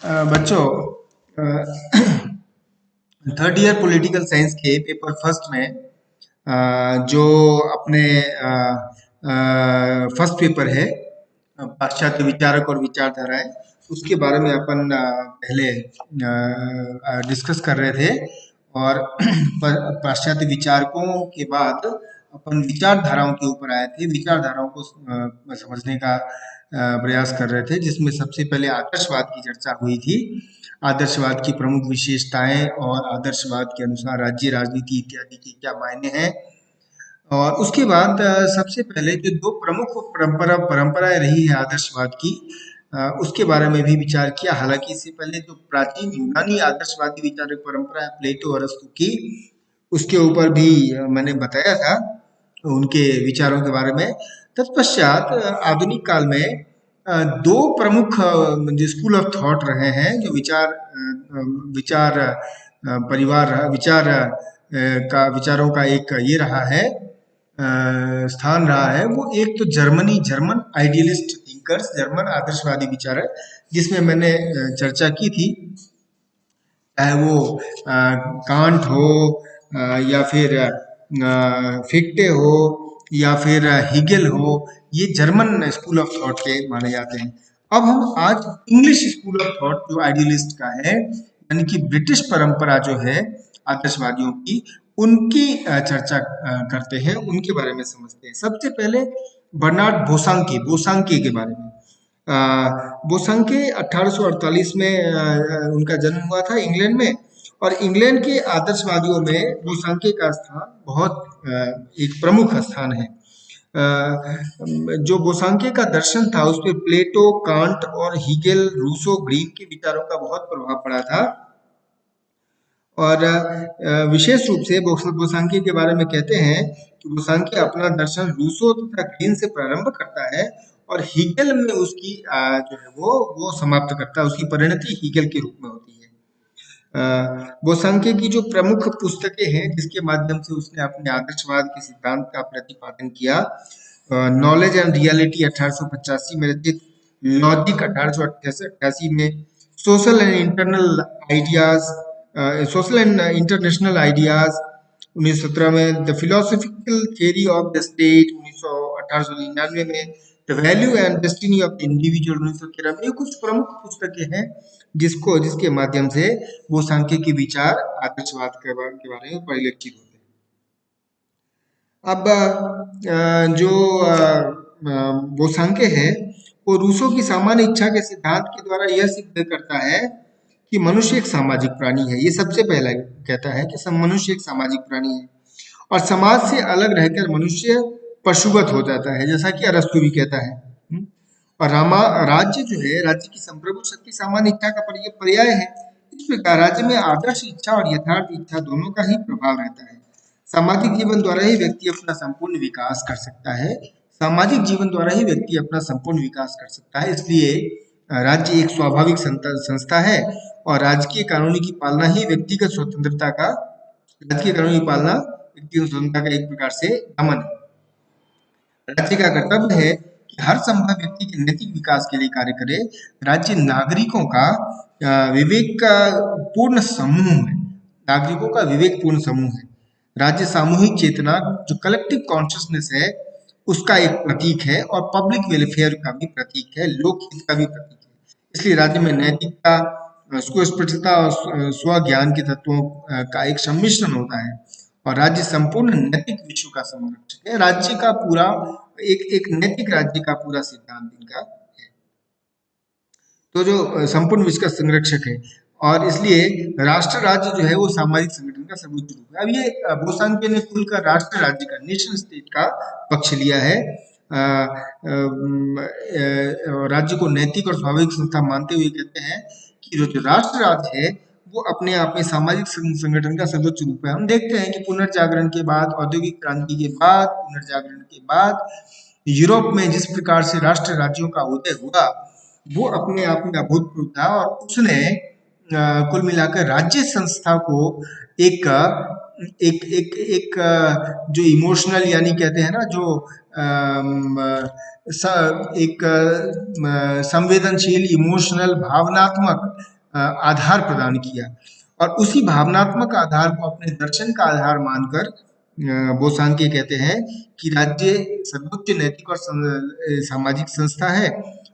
बच्चों, third year political science के paper first में जो अपने फर्स्ट पेपर है, पाश्चात्य विचारक और विचारधाराएं, उसके बारे में अपन पहले डिस्कस कर रहे थे। और पाश्चात्य विचारकों के बाद अपन विचारधाराओं के ऊपर आए थे। विचारधाराओं को समझने का प्रयास कर रहे थे, जिसमें सबसे पहले आदर्शवाद की चर्चा हुई थी। आदर्शवाद की प्रमुख विशेषताएं और आदर्शवाद के अनुसार राज्य राजनीति इत्यादि के क्या मायने हैं। और उसके बाद सबसे पहले जो दो प्रमुख परंपराएं रही है आदर्शवाद की, उसके बारे में भी विचार किया। हालांकि इससे पहले जो प्राचीन यूनानी आदर्शवादी विचारक परंपरा है प्लेटो और अरस्तु की, उसके ऊपर भी मैंने बताया था उनके विचारों के बारे में। तत्पश्चात आधुनिक काल में दो प्रमुख जो स्कूल ऑफ थॉट रहे हैं, जो विचार परिवार विचारों का एक ये रहा है, स्थान रहा है। वो एक तो जर्मन आइडियलिस्ट थिंकर्स, जर्मन आदर्शवादी विचारक, जिसमें मैंने चर्चा की थी। चाहे वो कांट हो, या फिर फिक्टे हो, या फिर हिगेल हो, ये जर्मन स्कूल ऑफ थॉट के माने जाते हैं। अब हम आज इंग्लिश स्कूल ऑफ थॉट जो आइडियलिस्ट का है, यानी कि ब्रिटिश परंपरा जो है आदर्शवादियों की, उनकी चर्चा करते हैं, उनके बारे में समझते हैं। सबसे पहले बर्नार्ड बोसांके के बारे में। बोसांके 1848 में उनका जन्म हुआ था इंग्लैंड में। और इंग्लैंड के आदर्शवादियों में बोसांके का स्थान बहुत एक प्रमुख स्थान है। जो बोसांके का दर्शन था, उस पर प्लेटो, कांट और हीगेल, रूसो, ग्रीक के विचारों का बहुत प्रभाव पड़ा था। और विशेष रूप से बोसांके के बारे में कहते हैं कि बोसांके अपना दर्शन रूसो तथा ग्रीन से प्रारंभ करता है और हीगेल में उसकी जो है वो समाप्त करता है। उसकी परिणति हीगेल के रूप में होती है। बोसांके की जो प्रमुख पुस्तकें हैं, जिसके माध्यम से उसने अपने आदर्शवाद के सिद्धांत का प्रतिपादन किया, नॉलेज एंड रियलिटी 1885 में रचित, लॉजिक 1888 में, सोशल एंड इंटरनेशनल आइडियाज 1917 में, the philosophical theory of the state 1899 में, the value and destiny of the individual 1913 में। ये कुछ प्रमुख पुस्तकें हैं जिसके माध्यम से बोसांके के विचार आदर्शवाद के बारे में परिलक्षित होते हैं। अब जो बोसांके है, वो रूसो की सामान्य इच्छा के सिद्धांत के द्वारा यह सिद्ध करता है कि मनुष्य एक सामाजिक प्राणी है। ये सबसे पहला कहता है कि मनुष्य एक सामाजिक प्राणी है और समाज से अलग रहकर मनुष्य पशुवत हो जाता है, जैसा कि अरस्तु भी कहता है। और राज्य जो है, राज्य की संप्रभु शक्ति सामान्य इच्छा का पर्याय है। इस प्रकार राज्य में आदर्श इच्छा और यथार्थ इच्छा दोनों का ही प्रभाव रहता है। सामाजिक जीवन द्वारा ही व्यक्ति अपना संपूर्ण विकास कर सकता है। सामाजिक जीवन द्वारा ही व्यक्ति अपना संपूर्ण विकास कर सकता है। इसलिए राज्य एक स्वाभाविक संस्था है और राजकीय कानूनी की पालना ही व्यक्तिगत स्वतंत्रता का एक प्रकार से दमन है। राज्य का कर्तव्य है कि हर संभव व्यक्ति के नैतिक विकास के लिए कार्य करे। राज्य नागरिकों का विवेक का पूर्ण समूह है। नागरिकों का विवेकपूर्ण समूह है। राज्य सामूहिक चेतना, जो कलेक्टिव कॉन्शियसनेस है, उसका एक प्रतीक है और पब्लिक वेलफेयर का भी प्रतीक है, लोकहित का भी प्रतीक है। इसलिए राज्य में नैतिकता, सुस्पष्टता और स्वज्ञान के तत्वों का एक सम्मिश्रण होता है और राज्य संपूर्ण नैतिक विश्व का संरक्षक है। राज्य का पूरा एक नैतिक राज्य का पूरा सिद्धांत इनका है, तो जो संपूर्ण विश्व का संरक्षक है। और इसलिए राष्ट्र राज्य जो है वो सामाजिक संगठन का सर्वोच्च रूप है। अब ये बोसांके ने खुलकर राष्ट्र राज्य का, नेशन स्टेट का पक्ष लिया है। राज्य को नैतिक और स्वाभाविक संस्था मानते हुए कहते हैं कि जो राष्ट्र राज्य है वो अपने आप में सामाजिक संगठन का सर्वोच्च रूप है। हम देखते हैं कि पुनर्जागरण के बाद, औद्योगिक क्रांति के बाद, पुनर्जागरण के बाद यूरोप में जिस प्रकार से राष्ट्र राज्यों का उदय हुआ, वो अपने आप में अभूतपूर्व था। और उसने कुल मिलाकर राज्य संस्था को एक एक एक एक जो इमोशनल, यानी कहते हैं ना, जो एक संवेदनशील, इमोशनल, भावनात्मक आधार प्रदान किया और उसी भावनात्मक आधार को अपने दर्शन का आधार मानकर बोसांके कहते हैं कि राज्य सर्वोच्च नैतिक और सामाजिक संस्था है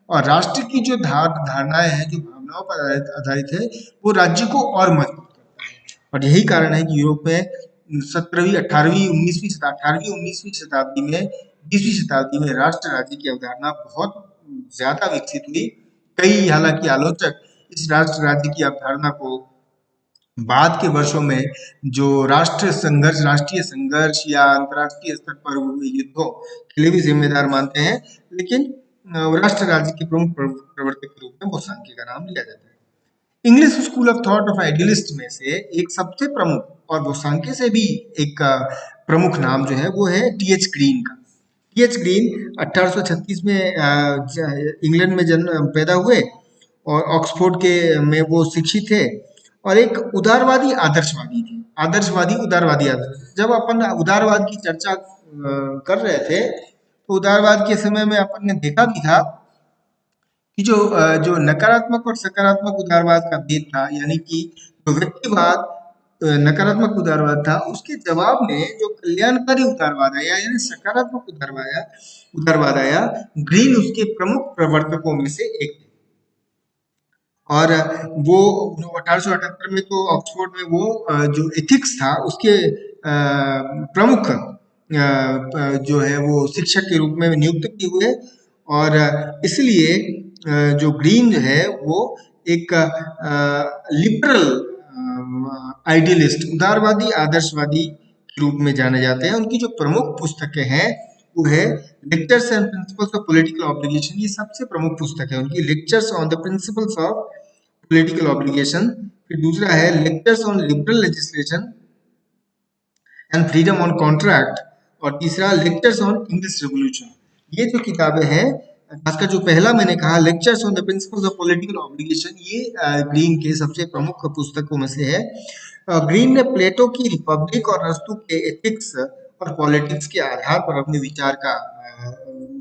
और राष्ट्र की जो धारणाएं हैं, जो भावनाओं पर आधारित है, वो राज्य को और मजबूत करता है। और यही कारण है कि यूरोप में 17वीं 18वीं 19वीं शताब्दी में 20वीं शताब्दी में राष्ट्र राज्य की अवधारणा बहुत ज्यादा विकसित हुई। कई हालांकि आलोचक इस राष्ट्र राज्य की अवधारणा को बाद के वर्षों में जो राष्ट्रीय संघर्ष या अंतर्राष्ट्रीय स्तर पर हुए युद्धों के लिए भी जिम्मेदार मानते हैं, लेकिन राष्ट्र राज्य के प्रमुख प्रवर्तक के रूप में बोसांके का नाम लिया जाता है। English school of thought of idealist में से एक सबसे प्रमुख और बोसांके से भी एक प्रमुख नाम जो है वो है टी.एच. ग्रीन का। टी.एच. ग्रीन 1836 में इंग्लैंड में जन्म पैदा हुए और ऑक्सफोर्ड के में वो शिक्षित थे और एक उदारवादी आदर्शवादी थे। उदारवादी आदर्श, जब अपन उदारवाद की चर्चा कर रहे थे तो उदारवाद के समय में अपन ने देखा भी था कि जो नकारात्मक और सकारात्मक उदारवाद का भेद था, यानी कि जो व्यक्तिवाद नकारात्मक उदारवाद था, उसके जवाब में जो कल्याणकारी उदारवाद आया यानी सकारात्मक उदारवाद आया, ग्रीन उसके प्रमुख प्रवर्तकों में से एक थे। और वो 1878 में तो ऑक्सफोर्ड में वो जो एथिक्स था उसके प्रमुख जो है वो शिक्षक के रूप में नियुक्त किए हुए और इसलिए जो ग्रीन जो है वो एक लिबरल आइडियलिस्ट, उदारवादी आदर्शवादी के रूप में जाने जाते हैं। उनकी जो प्रमुख पुस्तकें हैं वो है lectures and principles of political obligation, ये सबसे प्रमुख पुस्तक है उनकी, lectures on the principles of political obligation. फिर दूसरा है lectures on liberal legislation and freedom on contract और तीसरा लेक्चर्स ऑन इंग्लिश रेवोल्यूशन। ये जो किताबें हैं, खासकर जो पहला मैंने कहा lectures on the principles of political obligation, ये ग्रीन के सबसे प्रमुख पुस्तकों में से है। ग्रीन ने प्लेटो की रिपब्लिक और अरस्तू के एथिक्स और पॉलिटिक्स के आधार पर अपने विचार का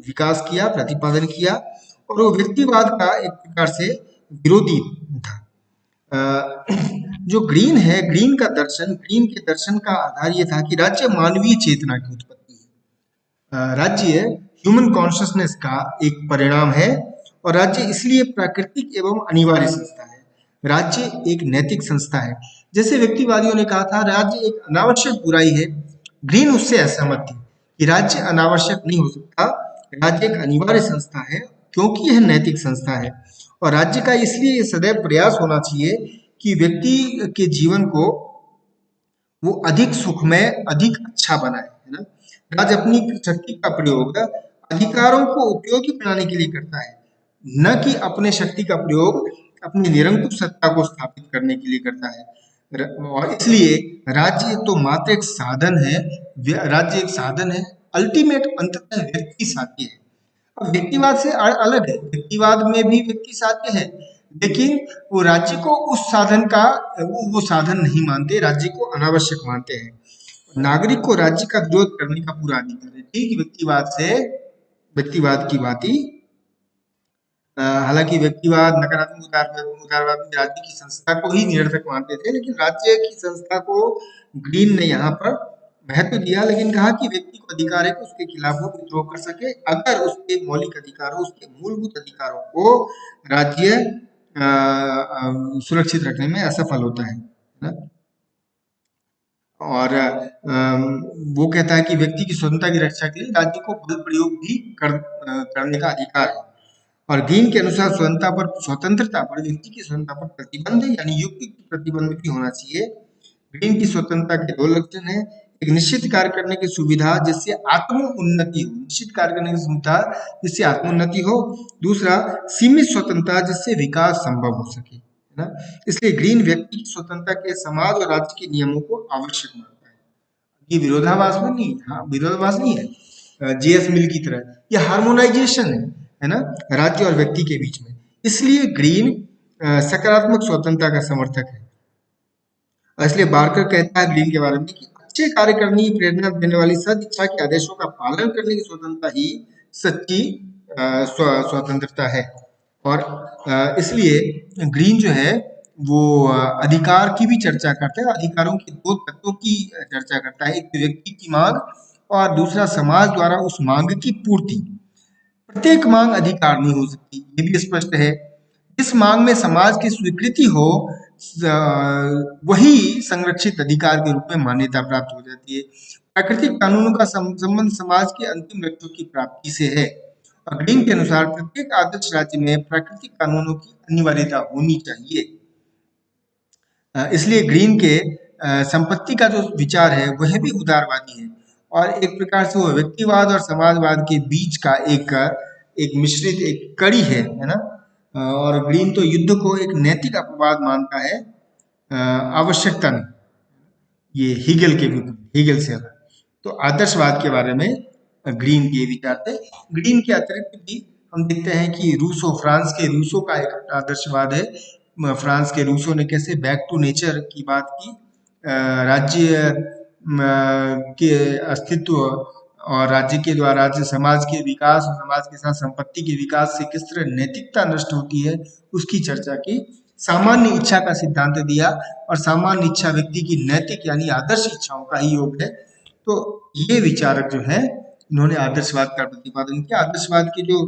विकास किया, प्रतिपादन किया और वो व्यक्तिवाद का एक प्रकार से विरोधी था। जो ग्रीन है, ग्रीन के दर्शन का आधार ये था कि राज्य मानवीय चेतना की उत्पत्ति है। राज्य ह्यूमन कॉन्शियसनेस का एक परिणाम है और राज्य इसलिए प्राकृतिक एवं अनिवार्य संस्था है। राज्य एक नैतिक संस्था है। जैसे व्यक्तिवादियों ने कहा था राज्य एक अनावश्यक बुराई है, ग्रीन उससे असहमत थे कि राज्य अनावश्यक नहीं हो सकता, राज्य एक अनिवार्य संस्था है क्योंकि यह नैतिक संस्था है और राज्य का इसलिए सदैव प्रयास होना चाहिए कि व्यक्ति के जीवन को वो अधिक सुखमय, अधिक अच्छा बनाए, है ना। राज्य अपनी शक्ति का प्रयोग अधिकारों को उपयोगी बनाने के लिए करता है, न कि अपने शक्ति का प्रयोग अपनी निरंकुश सत्ता को स्थापित करने के लिए करता है। और इसलिए राज्य तो मात्र एक साधन है, राज्य एक साधन है, अल्टीमेट अंततः व्यक्ति साध्य है। अब व्यक्तिवाद से अलग है, व्यक्तिवाद में भी व्यक्ति साध्य है, लेकिन वो राज्य को उस साधन का वो साधन नहीं मानते, राज्य को अनावश्यक मानते हैं। नागरिक को राज्य का विरोध करने का पूरा अधिकार है। ठीक व्यक्तिवाद की भांति हालांकि व्यक्तिवाद नकारात्मक उदारवाद में राज्य की संस्था को ही निरर्थक मानते थे, लेकिन राज्य की संस्था को ग्रीन ने यहाँ पर महत्व दिया, लेकिन कहा कि व्यक्ति को अधिकार है कि उसके खिलाफ वो विद्रोह कर सके अगर उसके मौलिक अधिकारों, उसके मूलभूत अधिकारों को राज्य सुरक्षित रखने में असफल होता है ना। और वो कहता है कि व्यक्ति की स्वतंत्रता की रक्षा के लिए राज्य को बल प्रयोग भी करने का अधिकार है। और ग्रीन के अनुसार स्वतंत्रता पर व्यक्ति की स्वतंत्रता पर प्रतिबंध यानी युक्त प्रतिबंध भी होना चाहिए। ग्रीन की स्वतंत्रता के दो लक्षण हैं, एक निश्चित कार्य करने की सुविधा जिससे आत्मोन्नति हो, निश्चित कार्य करने की सुविधा जिससे आत्मोन्नति हो, दूसरा सीमित स्वतंत्रता जिससे विकास संभव हो सके, है ना। इसलिए ग्रीन व्यक्ति की स्वतंत्रता के समाज और राज्य के नियमों को आवश्यक मानता है। ये विरोधाभास में नहीं, हाँ विरोधाभास नहीं है, जीएस मिल की तरह, ये हार्मोनाइजेशन है ना, राज्य और व्यक्ति के बीच में। इसलिए ग्रीन सकारात्मक स्वतंत्रता का समर्थक है। इसलिए बार्कर कहता है ग्रीन के बारे में कि अच्छे कार्य करने की प्रेरणा देने वाली सदिच्छा के आदेशों का पालन करने की स्वतंत्रता ही सच्ची स्वतंत्रता है। और इसलिए ग्रीन जो है वो अधिकार की भी चर्चा करता है। अधिकारों के दो तत्वों की चर्चा करता है, एक तो व्यक्ति की मांग और दूसरा समाज द्वारा उस मांग की पूर्ति। प्रत्येक मांग अधिकार नहीं हो सकती, ये भी स्पष्ट है। जिस मांग में समाज की स्वीकृति हो वही संरक्षित अधिकार के रूप में मान्यता प्राप्त हो जाती है। प्राकृतिक कानूनों का संबंध समाज के अंतिम लक्ष्यों की प्राप्ति से है। और ग्रीन के अनुसार प्रत्येक आदर्श राज्य में प्राकृतिक कानूनों की अनिवार्यता होनी चाहिए। इसलिए ग्रीन के संपत्ति का जो विचार है वह भी उदारवादी है और एक प्रकार से वो व्यक्तिवाद और समाजवाद के बीच का एक मिश्रित एक कड़ी है ना। और ग्रीन तो युद्ध को एक नैतिक अपवाद मानता है, आवश्यकता नहीं। ये हीगल के विरुद्ध, हीगल से अलग। तो आदर्शवाद के बारे में ग्रीन के विचार थे। ग्रीन के अतिरिक्त भी हम देखते हैं कि फ्रांस के रूसो का एक आदर्शवाद है। फ्रांस के रूसो ने कैसे बैक टू नेचर की बात की, राज्य के अस्तित्व और राज्य के द्वारा राज्य समाज के विकास और समाज के साथ संपत्ति के विकास से किस तरह नैतिकता नष्ट होती है उसकी चर्चा की। सामान्य इच्छा का सिद्धांत दिया और सामान्य इच्छा व्यक्ति की नैतिक यानी आदर्श इच्छाओं का ही योग है। तो ये विचारक जो है इन्होंने आदर्शवाद का प्रतिपादन किया। आदर्शवाद के जो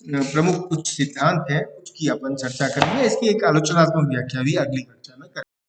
प्रमुख कुछ सिद्धांत है उसकी अपन चर्चा करेंगे, इसकी एक आलोचनात्मक व्याख्या भी अगली कक्षा में करेंगे।